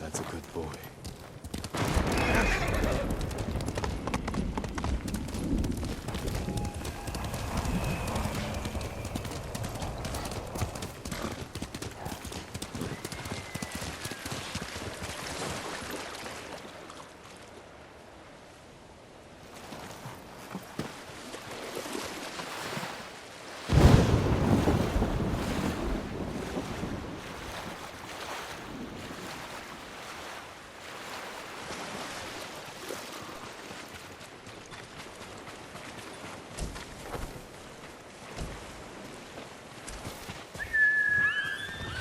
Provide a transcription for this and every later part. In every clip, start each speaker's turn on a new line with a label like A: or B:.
A: That's a good boy.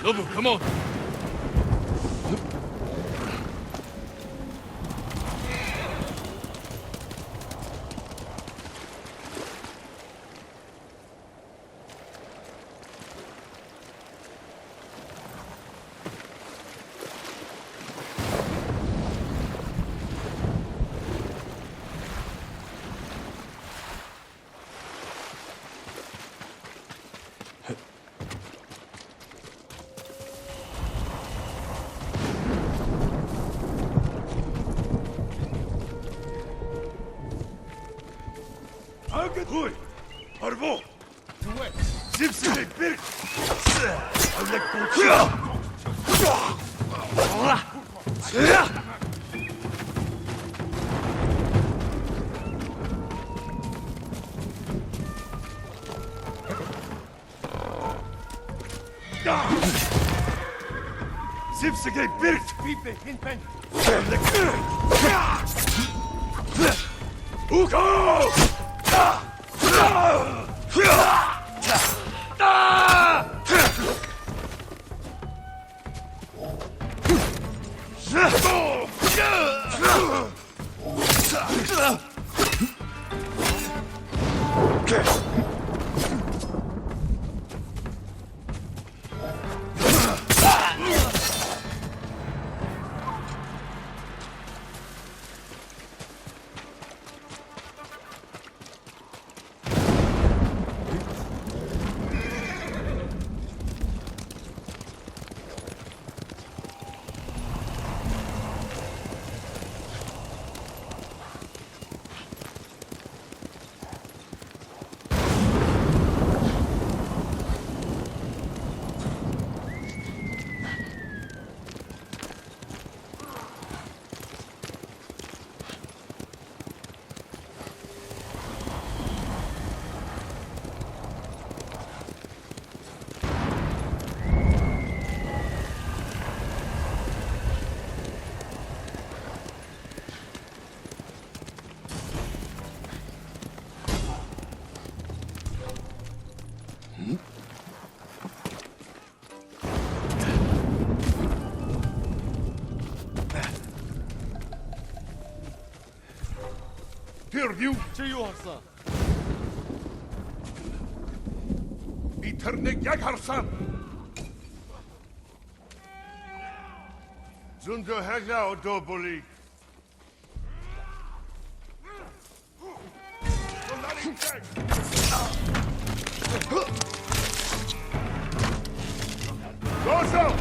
A: Nobu, come on!
B: Hui! Arvo! Zipsili bir! Alek bulçu! Zipsili bir! Pipe, hinpen! Uko! View to you, sir. Ethernet yakarsan. Zundo hega o doboli. Gozo!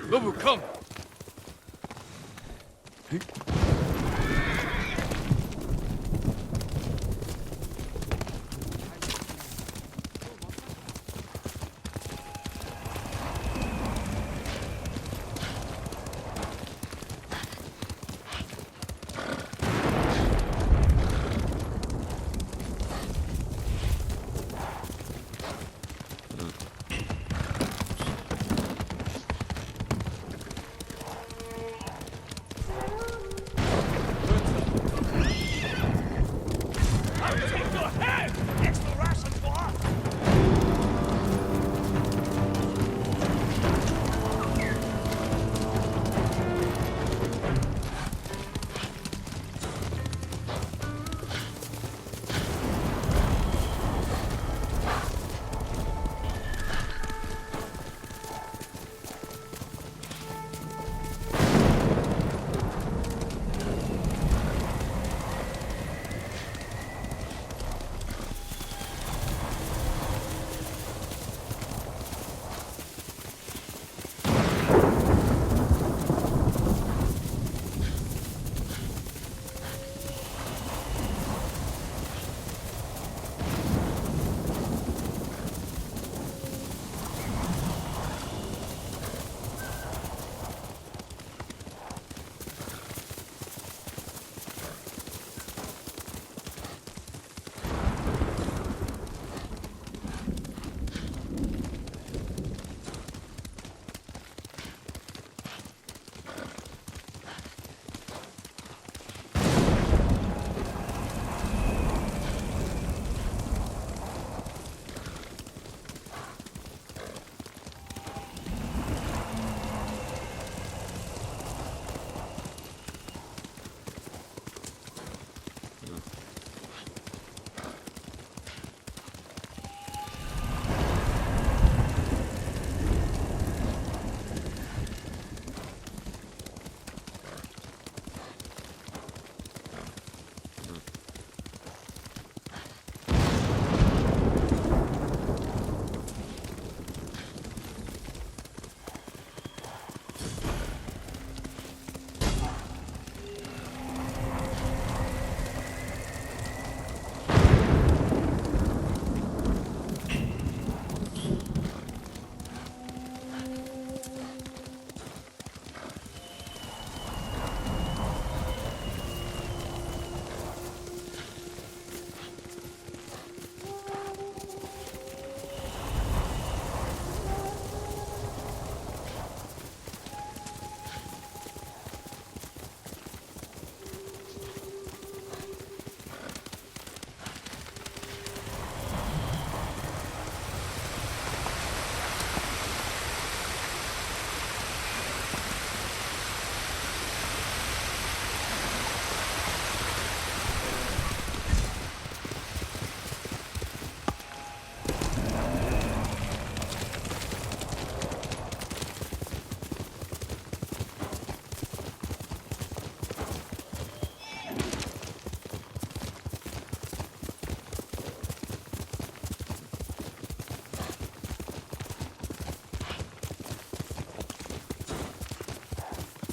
A: Lobu, come!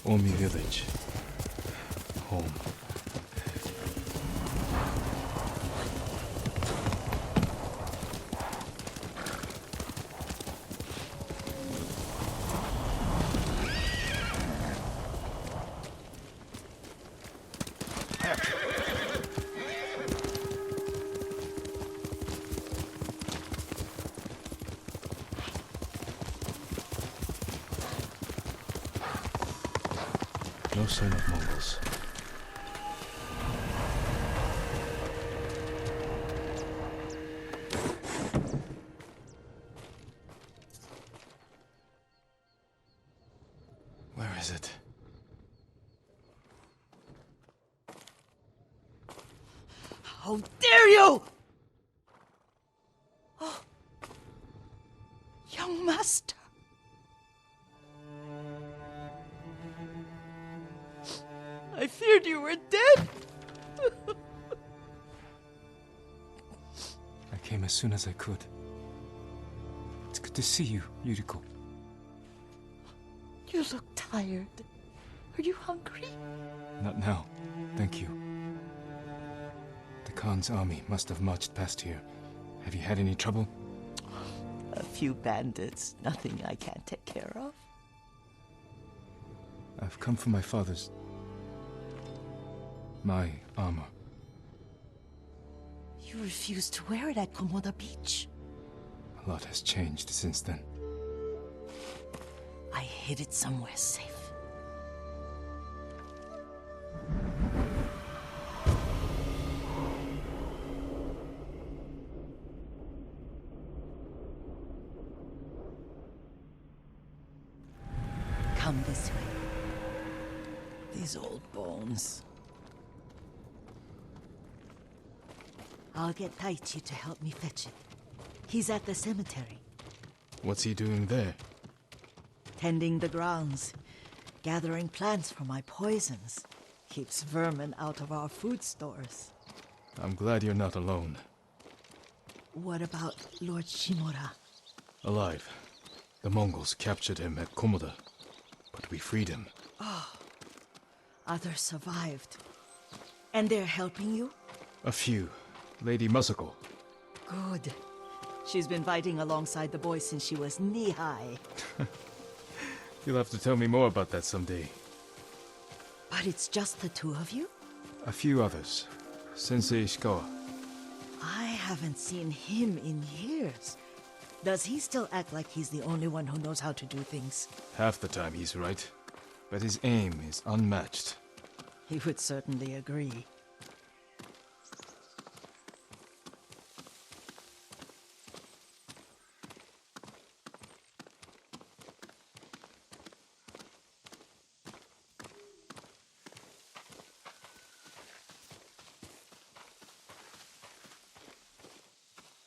A: Omi village. Home. No sign of Mongols. Where is it?
C: How dare you! Oh, young master. I feared you were dead.
A: I came as soon as I could. It's good to see you, Yuriko.
C: You look tired. Are you hungry?
A: Not now, thank you. The Khan's army must have marched past here. Have you had any trouble?
C: A few bandits. Nothing I can't take care of.
A: I've come for my father's... my armor.
C: You refused to wear it at Komoda Beach.
A: A lot has changed since then.
C: I hid it somewhere safe. Come this way. These old bones. I'll get Taichi to help me fetch it. He's at the cemetery.
A: What's he doing there?
C: Tending the grounds. Gathering plants for my poisons. Keeps vermin out of our food stores.
A: I'm glad you're not alone.
C: What about Lord Shimura?
A: Alive. The Mongols captured him at Komoda, but we freed him.
C: Others survived. And they're helping you?
A: A few. Lady Masako.
C: Good. She's been fighting alongside the boys since she was knee-high.
A: You'll have to tell me more about that someday.
C: But it's just the two of you?
A: A few others. Sensei Ishikawa.
C: I haven't seen him in years. Does he still act like he's the only one who knows how to do things?
A: Half the time he's right, but his aim is unmatched.
C: He would certainly agree.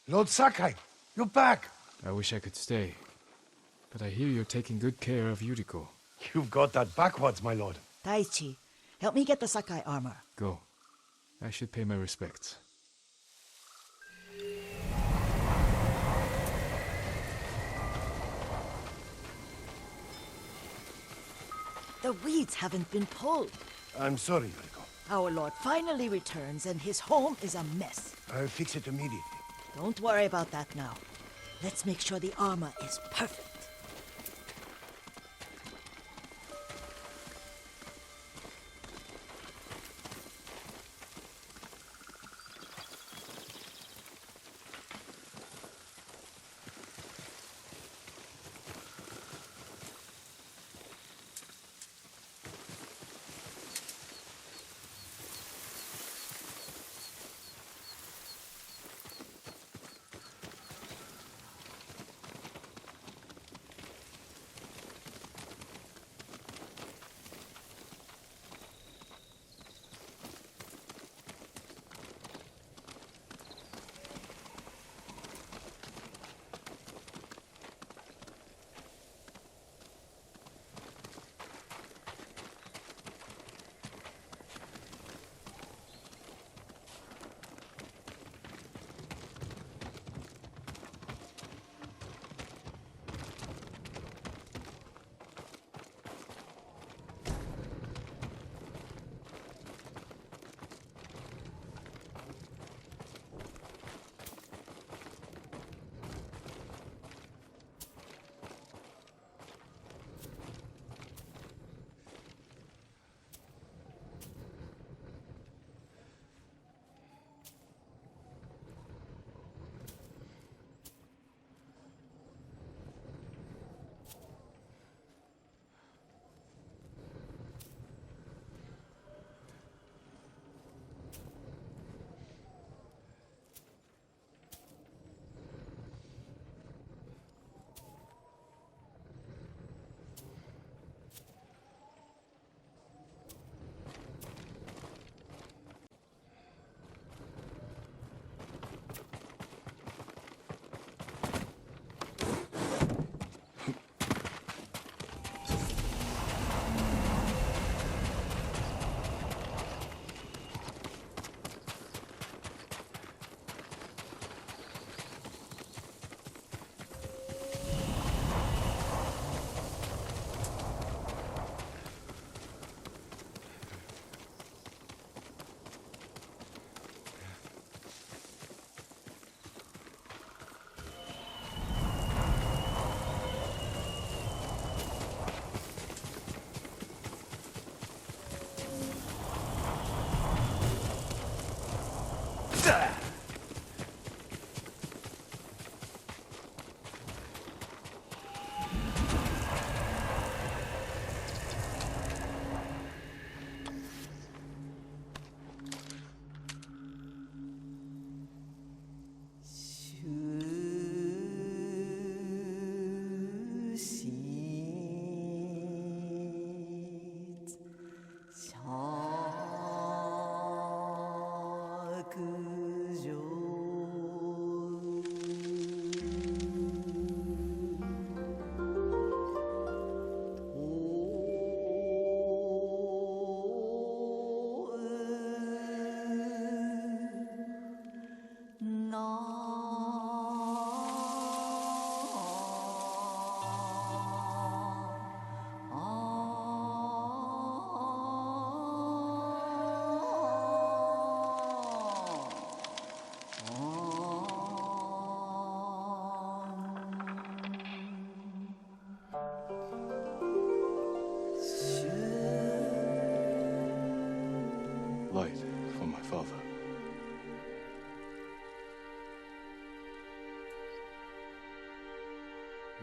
B: Lord Sakai, you're back.
A: I wish I could stay, but I hear you're taking good care of Yuriko.
B: You've got that backwards, my lord.
C: Taichi, help me get the Sakai armor.
A: Go. I should pay my respects.
C: The weeds haven't been pulled.
B: I'm sorry, Yuriko.
C: Our lord finally returns and his home is a mess.
B: I'll fix it immediately.
C: Don't worry about that now. Let's make sure the armor is perfect.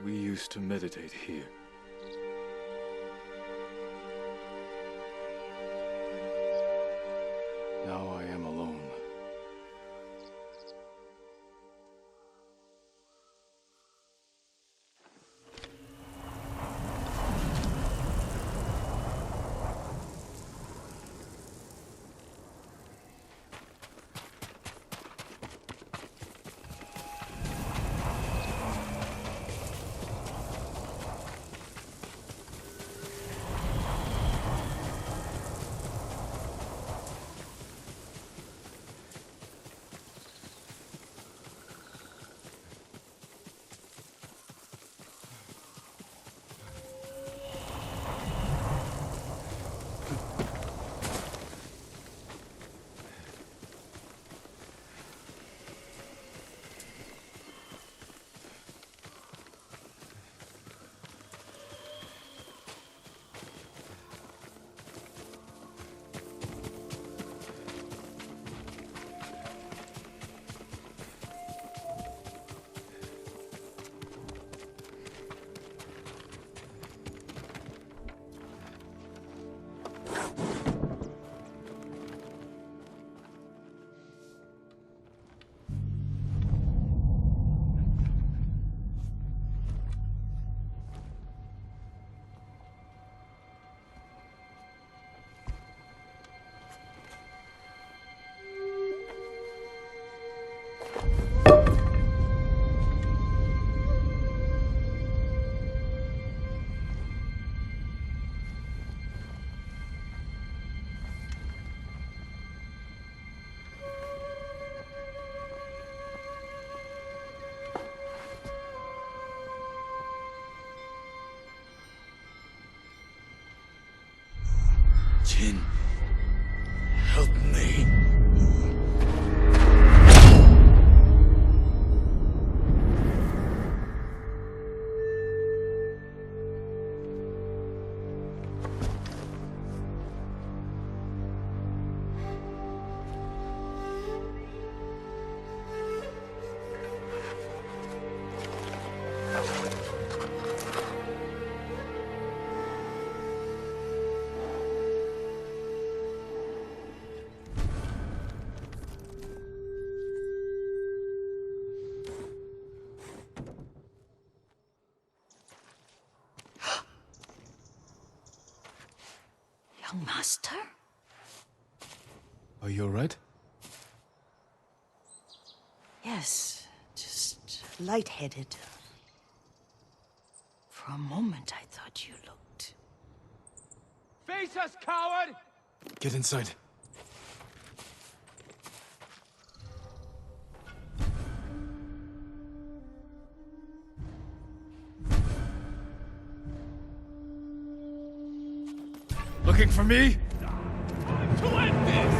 A: We used to meditate here. Now I am alone.
B: Jin, help me.
C: Young master?
A: Are you alright?
C: Yes, just lightheaded. For a moment, I thought you looked...
D: Face us, coward!
A: Get inside. Looking for me?
D: To end this!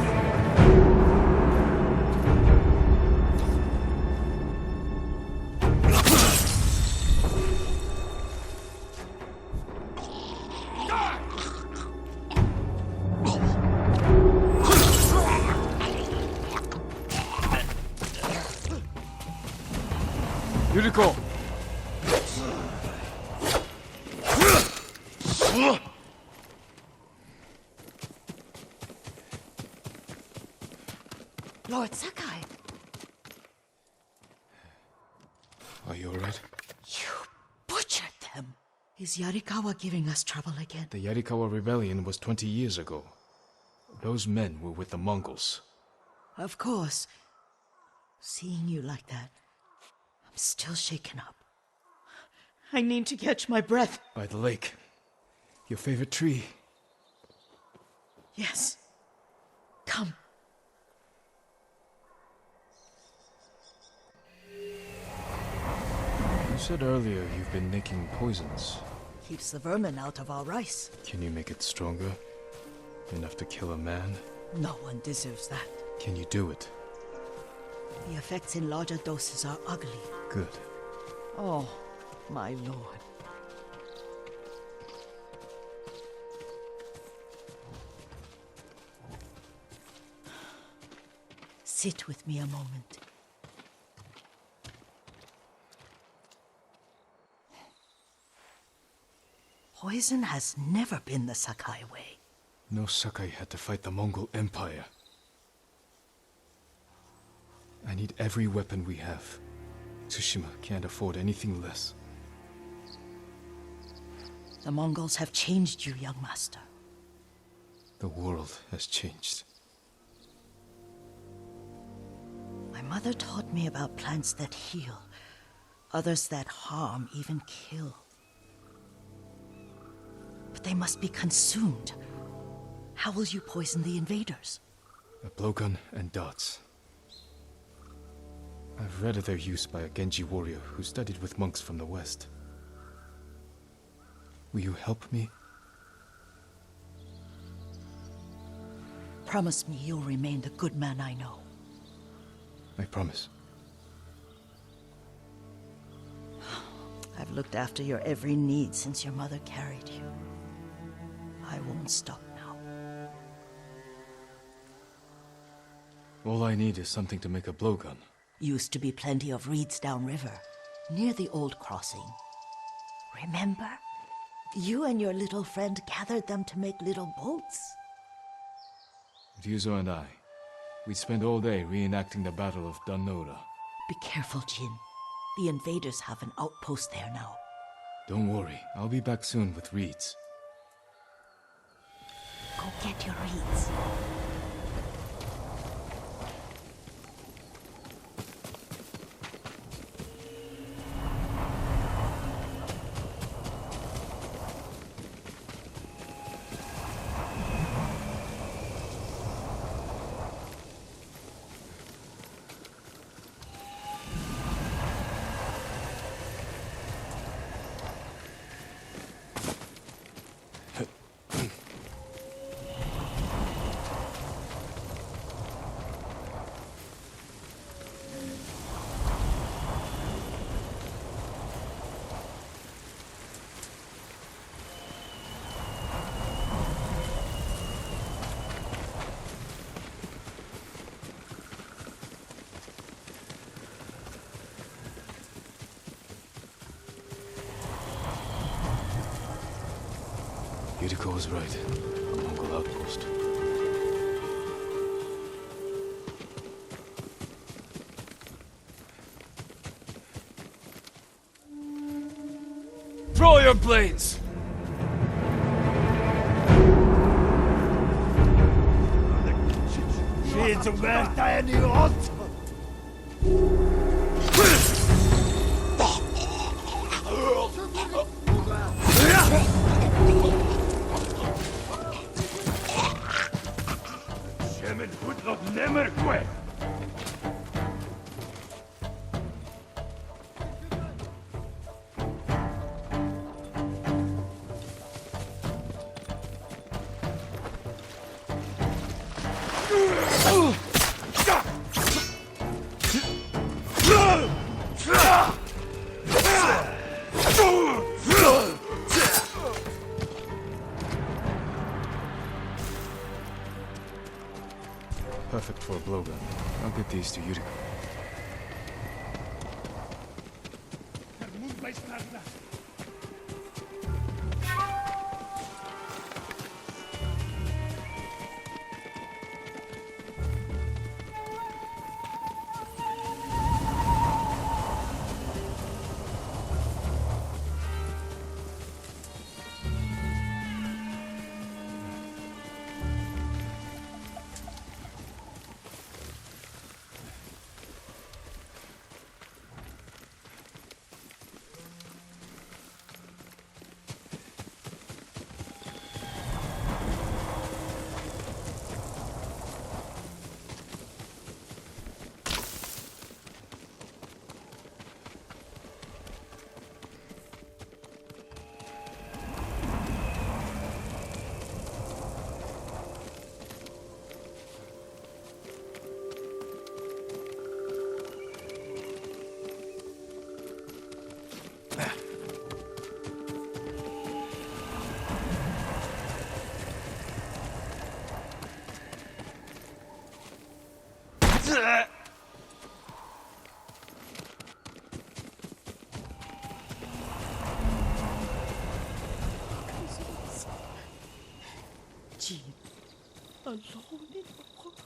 A: Yuriko!
C: Lord Sakai!
A: Are you alright?
C: You butchered them! Is Yarikawa giving us trouble again?
A: The Yarikawa rebellion was 20 years ago. Those men were with the Mongols.
C: Of course. Seeing you like that, I'm still shaken up. I need to catch my breath.
A: By the lake. Your favorite tree.
C: Yes. Come.
A: You said earlier you've been making poisons.
C: Keeps the vermin out of our rice.
A: Can you make it stronger? Enough to kill a man?
C: No one deserves that.
A: Can you do it?
C: The effects in larger doses are ugly.
A: Good.
C: Oh, my lord. Sit with me a moment. Poison has never been the Sakai way.
A: No Sakai had to fight the Mongol Empire. I need every weapon we have. Tsushima can't afford anything less.
C: The Mongols have changed you, young master.
A: The world has changed.
C: My mother taught me about plants that heal, others that harm, even kill. But they must be consumed. How will you poison the invaders?
A: A blowgun and darts. I've read of their use by a Genji warrior who studied with monks from the west. Will you help me?
C: Promise me you'll remain the good man I know.
A: I promise.
C: I've looked after your every need since your mother carried you. I won't stop now.
A: All I need is something to make a blowgun.
C: Used to be plenty of reeds downriver, near the old crossing. Remember? You and your little friend gathered them to make little boats.
A: Ryuzo and I, we'd spend all day reenacting the Battle of Danora.
C: Be careful, Jin. The invaders have an outpost there now.
A: Don't worry, I'll be back soon with reeds.
C: Go get your reeds.
A: Yuriko was right. A Mongol outpost.
D: Throw your blades!
A: Perfect for a blowgun. I'll get these to Yuriko.
C: alone in the world.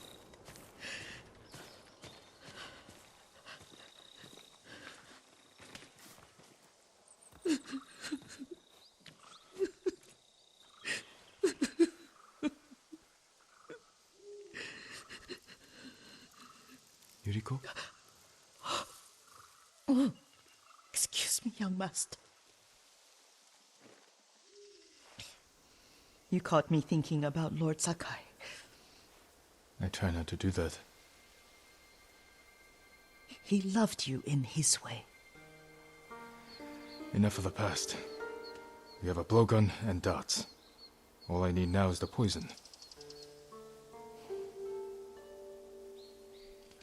A: Yuriko?
C: Oh, excuse me, young master. You caught me thinking about Lord Sakai.
A: I try not to do that.
C: He loved you in his way.
A: Enough of the past. We have a blowgun and darts. All I need now is the poison.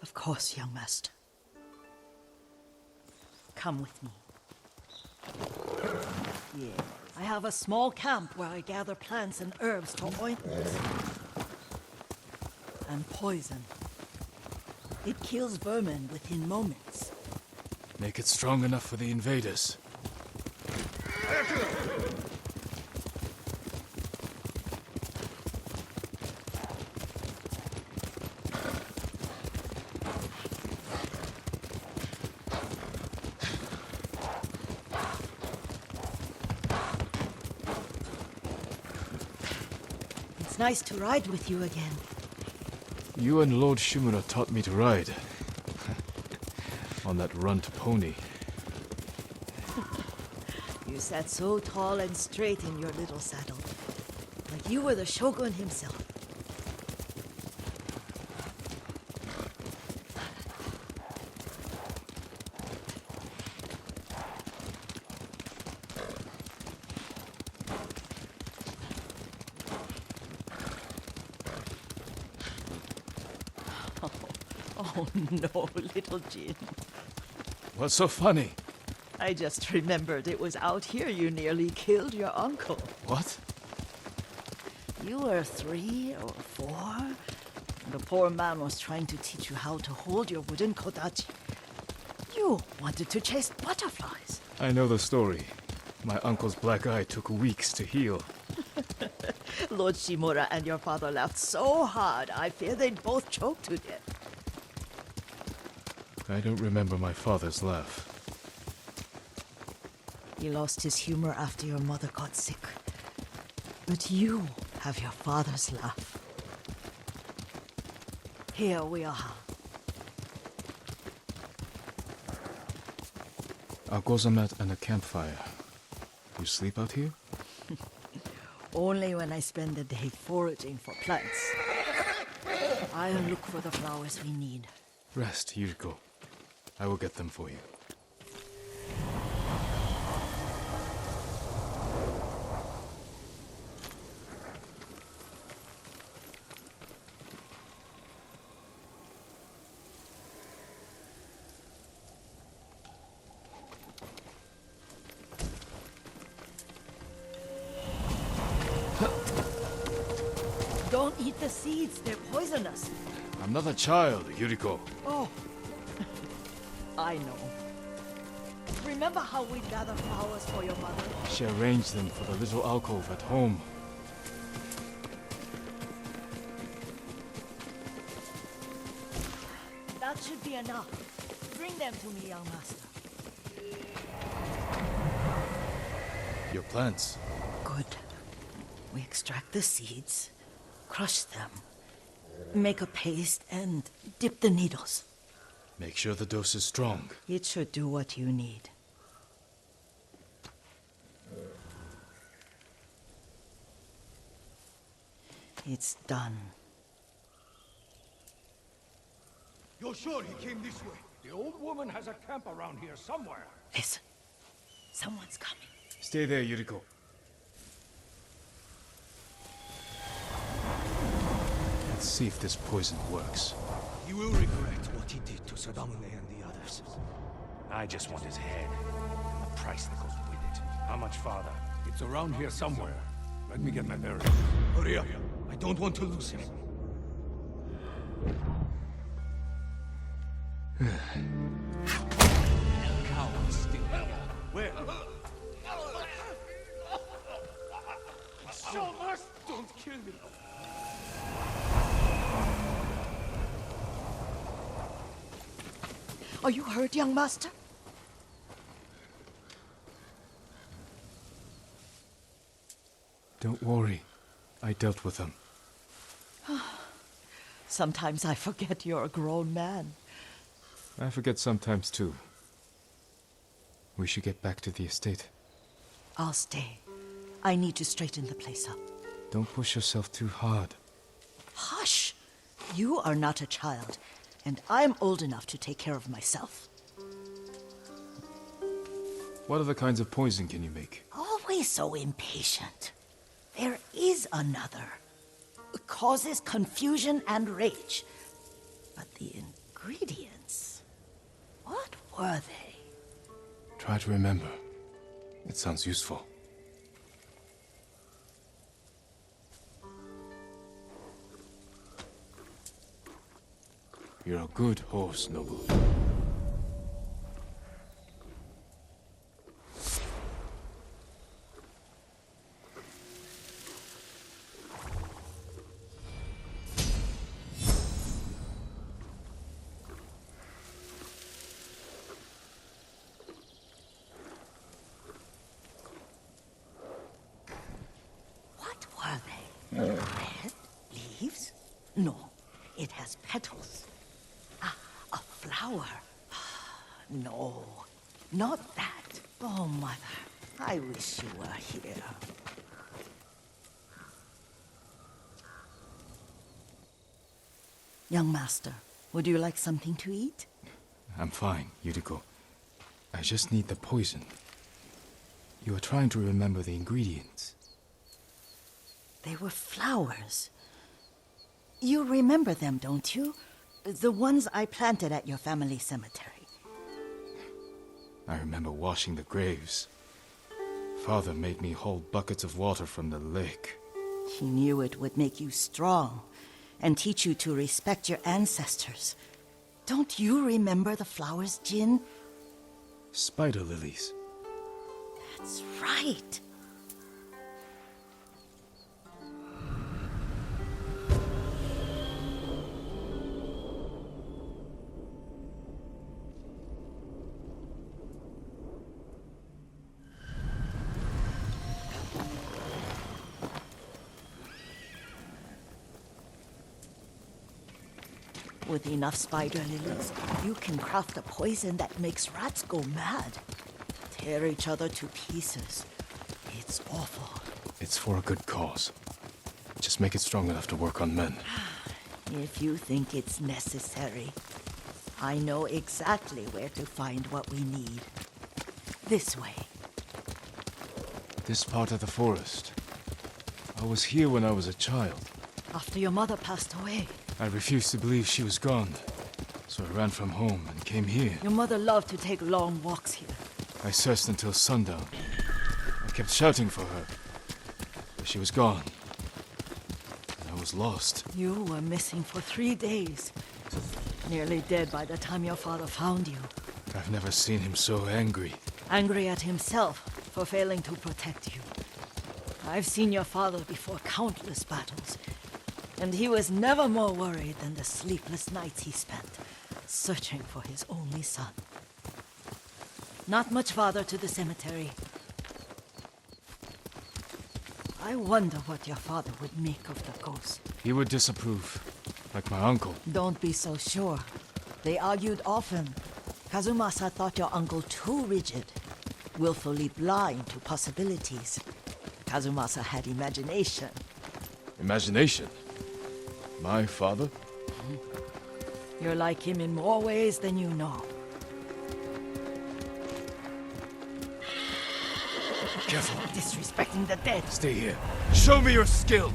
C: Of course, young master. Come with me. Yeah. I have a small camp where I gather plants and herbs for ointments. And poison. It kills vermin within moments.
A: Make it strong enough for the invaders.
C: It's nice to ride with you again.
A: You and Lord Shimura taught me to ride. On that runt pony.
C: You sat so tall and straight in your little saddle. Like you were the shogun himself. Oh no, little Jin.
A: What's so funny?
C: I just remembered it was out here you nearly killed your uncle.
A: What?
C: You were 3 or 4. The poor man was trying to teach you how to hold your wooden kodachi. You wanted to chase butterflies.
A: I know the story. My uncle's black eye took weeks to heal.
C: Lord Shimura and your father laughed so hard, I fear they'd both choke to death.
A: I don't remember my father's laugh.
C: He lost his humor after your mother got sick. But you have your father's laugh. Here we are.
A: A gozamat and a campfire. You sleep out here?
C: Only when I spend the day foraging for plants. I'll look for the flowers we need.
A: Rest, Yuriko. I will get them for you.
C: Don't eat the seeds, they're poisonous.
A: I'm not a child, Yuriko.
C: Oh, I know. Remember how we gather flowers for your mother?
A: She arranged them for the little alcove at home.
C: That should be enough. Bring them to me, young master.
A: Your plants.
C: Good. We extract the seeds, crush them, make a paste, and dip the needles.
A: Make sure the dose is strong.
C: It should do what you need. It's done.
D: You're sure he came this way? The old woman has a camp around here somewhere.
C: Listen. Someone's coming.
A: Stay there, Yuriko. Let's see if this poison works.
B: He will regret what he did to Sadamune and the others.
E: I just want his head, and the price that goes with it. How much farther?
D: It's around here somewhere. Let me get my bearings.
B: Hurry up. I don't want to lose him.
D: Coward still here. Where? Don't kill me.
C: Are you hurt, young master?
A: Don't worry. I dealt with them.
C: Sometimes I forget you're a grown man.
A: I forget sometimes too. We should get back to the estate.
C: I'll stay. I need to straighten the place up.
A: Don't push yourself too hard.
C: Hush! You are not a child, and I'm old enough to take care of myself.
A: What other kinds of poison can you make?
C: Always so impatient. There is another. It causes confusion and rage. But the ingredients... what were they?
A: Try to remember. It sounds useful. You're a good horse, Nobu.
C: What were they? Red leaves? No, it has petals. Ah, a flower. No, not that. Oh, Mother, I wish you were here. Young master, would you like something to eat?
A: I'm fine, Yuriko. I just need the poison. You are trying to remember the ingredients.
C: They were flowers. You remember them, don't you? The ones I planted at your family cemetery.
A: I remember washing the graves. Father made me hold buckets of water from the lake.
C: He knew it would make you strong and teach you to respect your ancestors. Don't you remember the flowers, Jin?
A: Spider lilies.
C: That's right. With enough spider lilies, you can craft a poison that makes rats go mad. Tear each other to pieces. It's awful.
A: It's for a good cause. Just make it strong enough to work on men.
C: If you think it's necessary, I know exactly where to find what we need. This way.
A: This part of the forest. I was here when I was a child.
C: After your mother passed away.
A: I refused to believe she was gone. So I ran from home and came here.
C: Your mother loved to take long walks here.
A: I searched until sundown. I kept shouting for her. But she was gone. And I was lost.
C: You were missing for 3 days. Nearly dead by the time your father found you.
A: I've never seen him so angry.
C: Angry at himself for failing to protect you. I've seen your father before countless battles. And he was never more worried than the sleepless nights he spent searching for his only son. Not much farther to the cemetery. I wonder what your father would make of the ghost.
A: He would disapprove, like my uncle.
C: Don't be so sure. They argued often. Kazumasa thought your uncle too rigid, willfully blind to possibilities. Kazumasa had imagination.
A: Imagination? My father?
C: You're like him in more ways than you know.
A: Careful.
C: Disrespecting the dead.
A: Stay here. Show me your skill!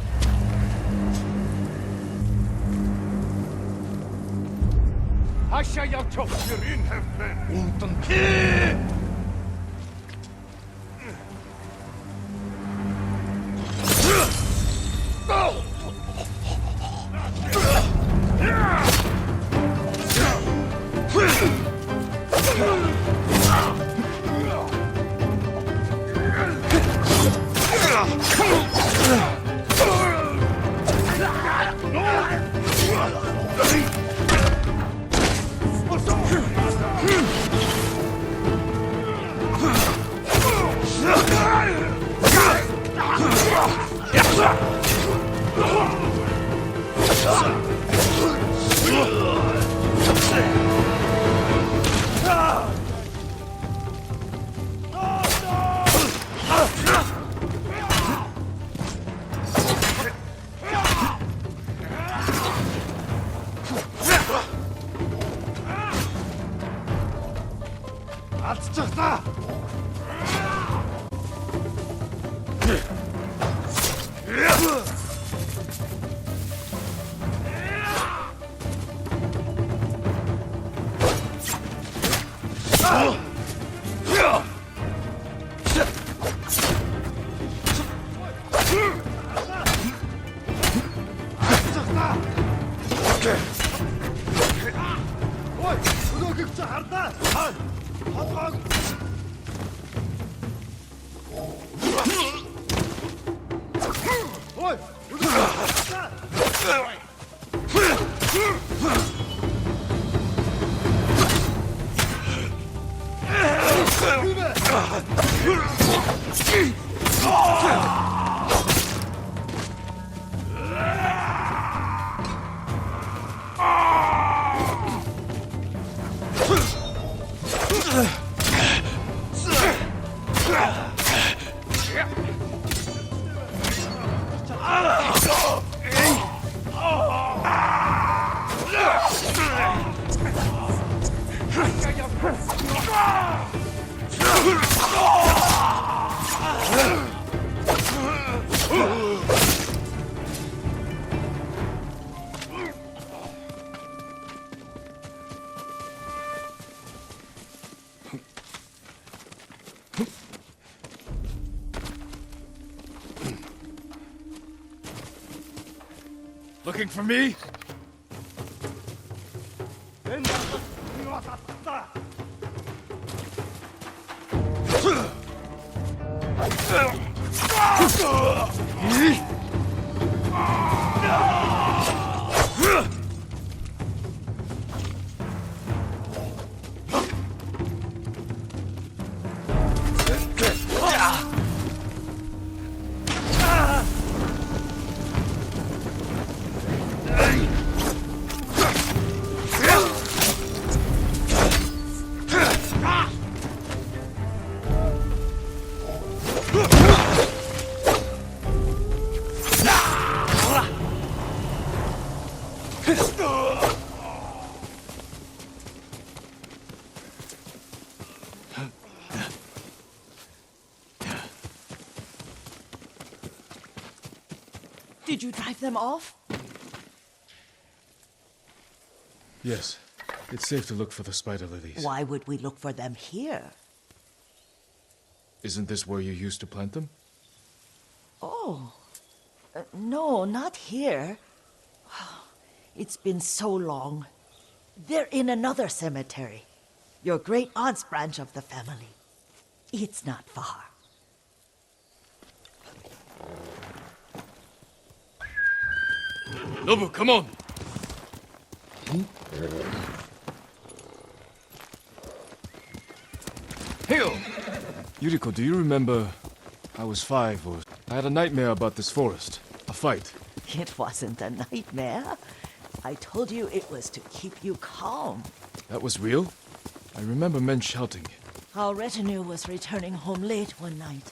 D: Hasha Yato, you're in have men.
A: Looking for me?
C: Did you drive them off?
A: Yes. It's safe to look for the spider lilies.
C: Why would we look for them here?
A: Isn't this where you used to plant them?
C: Oh. No, not here. It's been so long. They're in another cemetery. Your great-aunt's branch of the family. It's not far.
A: Nobu, come on! Hail! Yuriko, do you remember... I was 5 or... I had a nightmare about this forest. A fight.
C: It wasn't a nightmare. I told you it was to keep you calm.
A: That was real? I remember men shouting.
C: Our retinue was returning home late one night.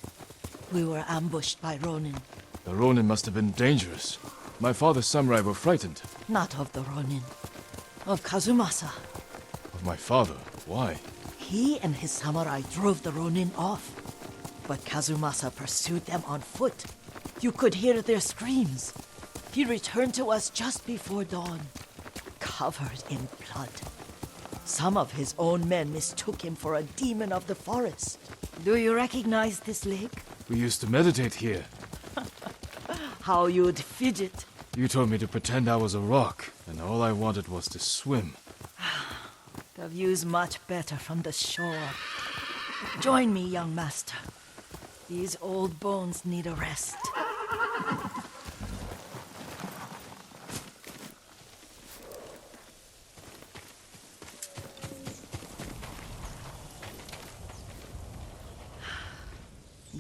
C: We were ambushed by Ronin.
A: The Ronin must have been dangerous. My father's samurai were frightened.
C: Not of the Ronin. Of Kazumasa.
A: Of my father? Why?
C: He and his samurai drove the Ronin off. But Kazumasa pursued them on foot. You could hear their screams. He returned to us just before dawn, covered in blood. Some of his own men mistook him for a demon of the forest. Do you recognize this lake?
A: We used to meditate here.
C: How you'd fidget.
A: You told me to pretend I was a rock, and all I wanted was to swim.
C: The view's much better from the shore. Join me, young master. These old bones need a rest.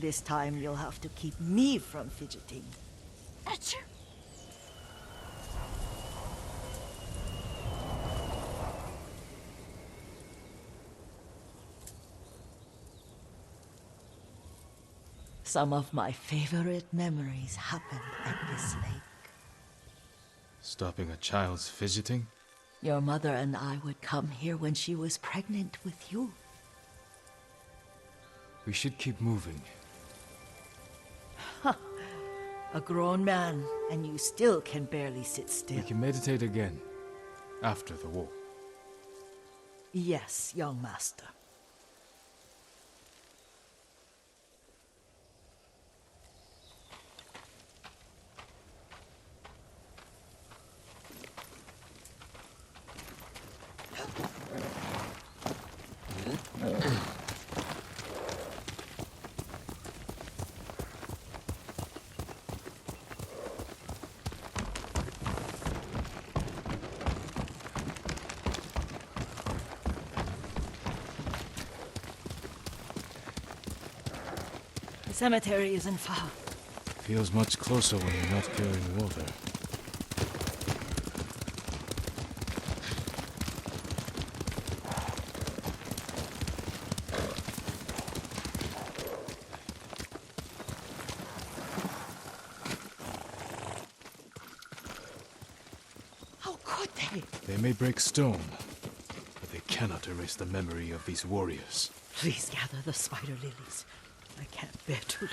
C: This time you'll have to keep me from fidgeting. Achoo! Some of my favorite memories happened at this lake.
A: Stopping a child's fidgeting?
C: Your mother and I would come here when she was pregnant with you.
A: We should keep moving.
C: A grown man, and you still can barely sit still.
A: We can meditate again, after the war.
C: Yes, young master. The cemetery isn't far.
A: Feels much closer when you're not carrying water.
C: How could they?
A: They may break stone, but they cannot erase the memory of these warriors.
C: Please gather the spider lilies. I can't bear to look.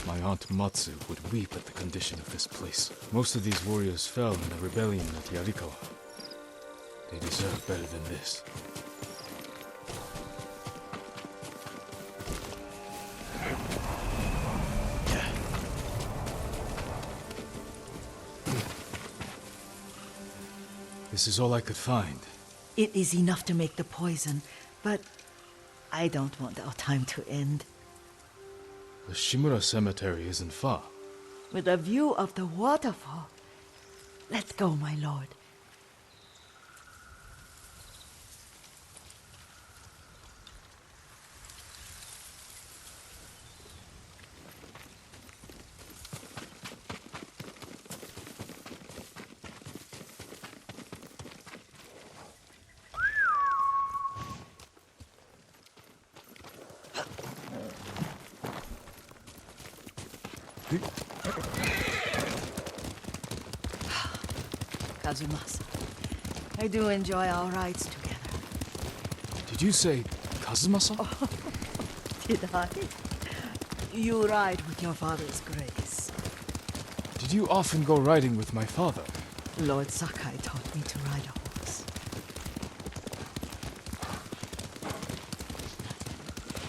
A: My aunt Matsu would weep at the condition of this place. Most of these warriors fell in the rebellion at Yarikawa. They deserve better than this. This is all I could find.
C: It is enough to make the poison, but I don't want our time to end.
A: The Shimura Cemetery isn't far.
C: With a view of the waterfall. Let's go, my lord. Kazumasa, I do enjoy our rides together.
A: Did you say Kazumasa?
C: Did I? You ride with your father's grace.
A: Did you often go riding with my father?
C: Lord Sakai taught me to ride a horse.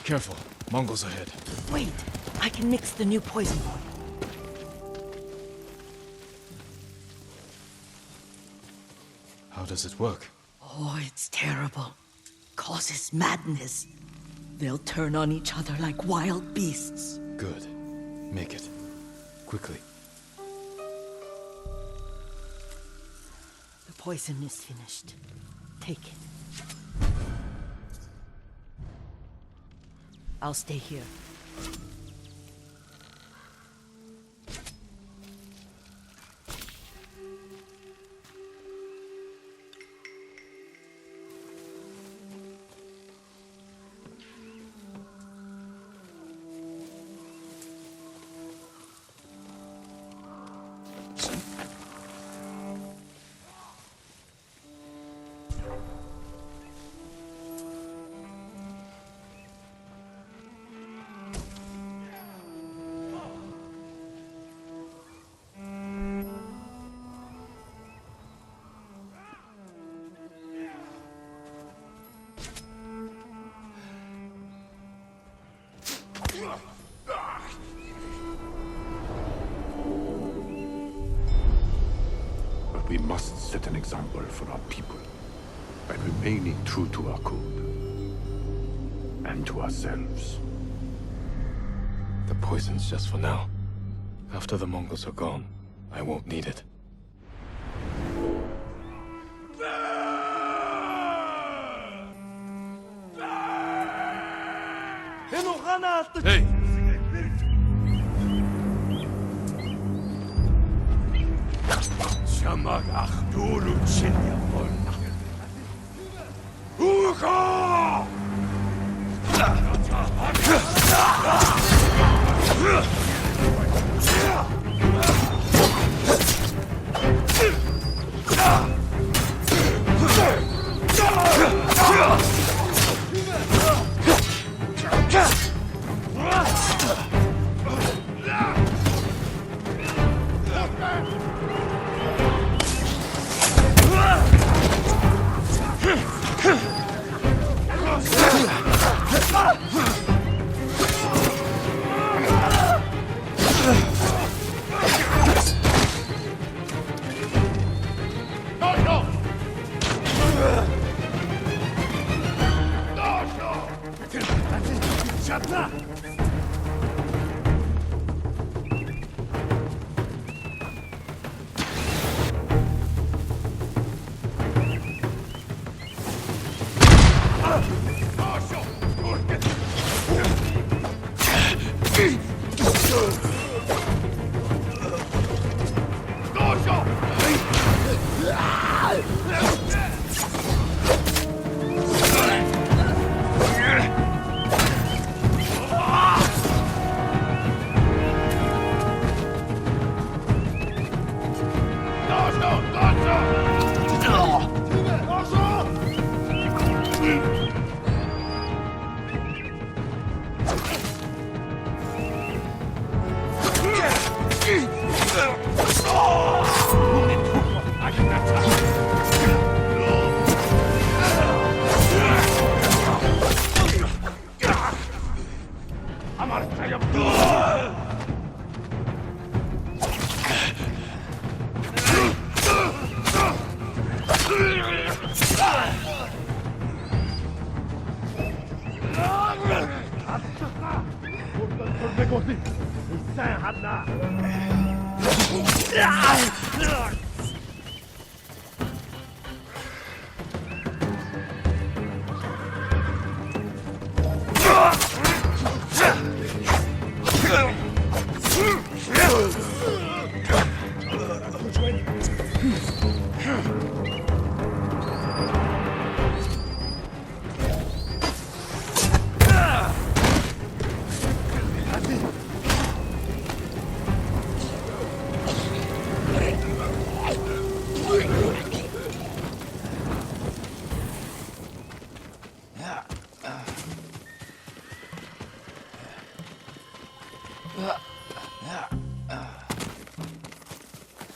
A: Careful, Mongols ahead.
C: Wait, I can mix the new poison for you.
A: How does it work?
C: Oh, it's terrible. Causes madness. They'll turn on each other like wild beasts.
A: Good. Make it. Quickly.
C: The poison is finished. Take it. I'll stay here.
F: But we must set an example for our people by remaining true to our code and to ourselves.
A: The poison's just for now. After the Mongols are gone, I won't need it. Hey!
E: Shamak Akhdulu Chinya Volna. Uka!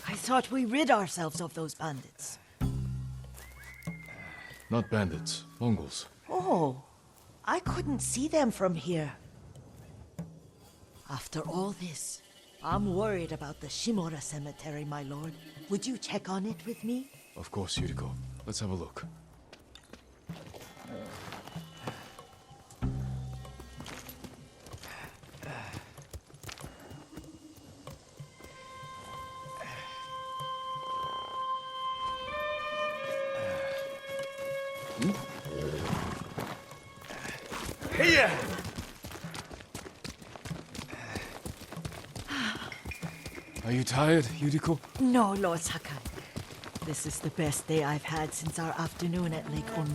C: I thought we rid ourselves of those bandits.
A: Not bandits, Mongols.
C: Oh, I couldn't see them from here. After all this, I'm worried about the Shimura cemetery, my lord. Would you check on it with me?
A: Of course, Yuriko. Let's have a look.
E: Here!
A: Are you tired, Yuriko?
C: No, Lord Sakai. This is the best day I've had since our afternoon at Lake Oni.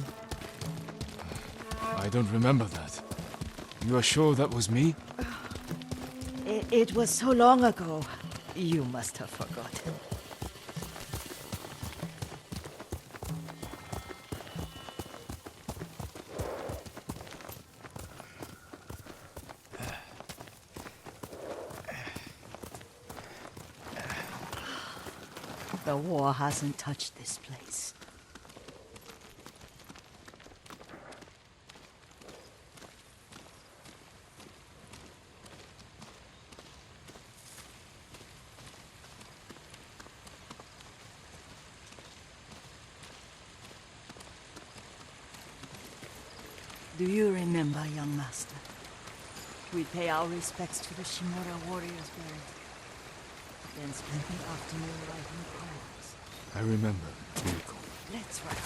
A: I don't remember that. You are sure that was me?
C: It was so long ago. You must have forgotten. The war hasn't touched this place. Do you remember, young master? We pay our respects to the Shimura warriors buried. Then spend the afternoon writing poems.
A: I remember, Kiriko.
C: Let's write.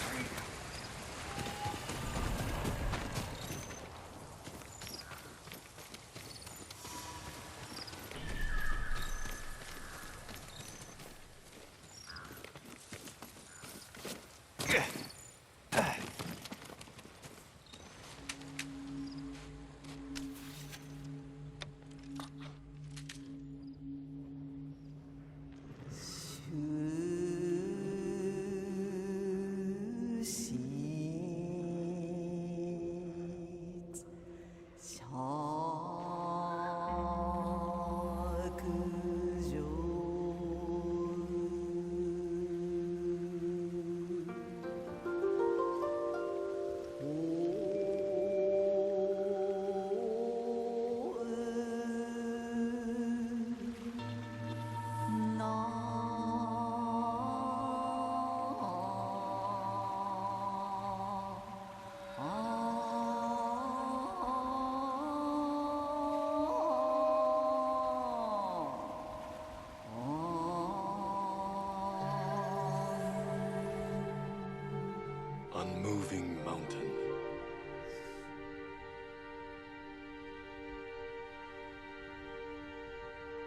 F: Unmoving mountain.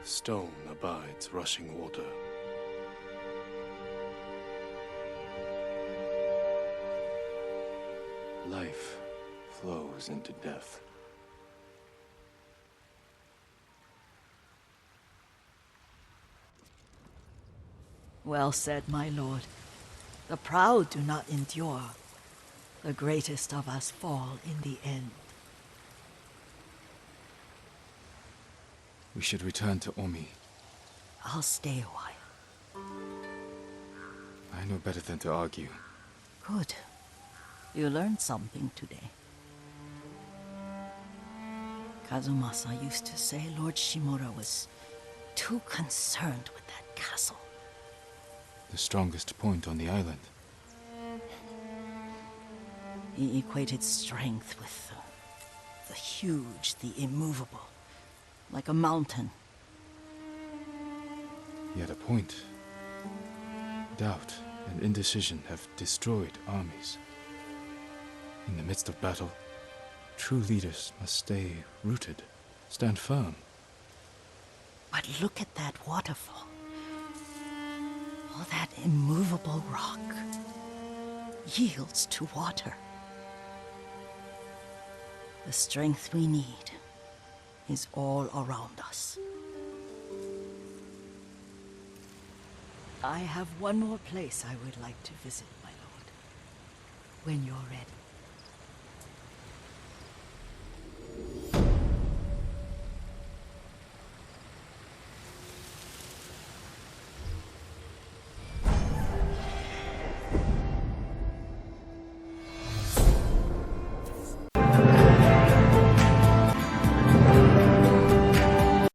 F: Stone abides rushing water. Life flows into death.
C: Well said, my lord. The proud do not endure. The greatest of us fall in the end.
A: We should return to Omi.
C: I'll stay a while.
A: I know better than to argue.
C: Good. You learned something today. Kazumasa used to say Lord Shimura was too concerned with that castle.
A: The strongest point on the island.
C: He equated strength with the huge, the immovable, like a mountain.
A: He had a point. Doubt and indecision have destroyed armies. In the midst of battle, true leaders must stay rooted, stand firm.
C: But look at that waterfall. All that immovable rock yields to water. The strength we need is all around us. I have one more place I would like to visit, my lord. When you're ready.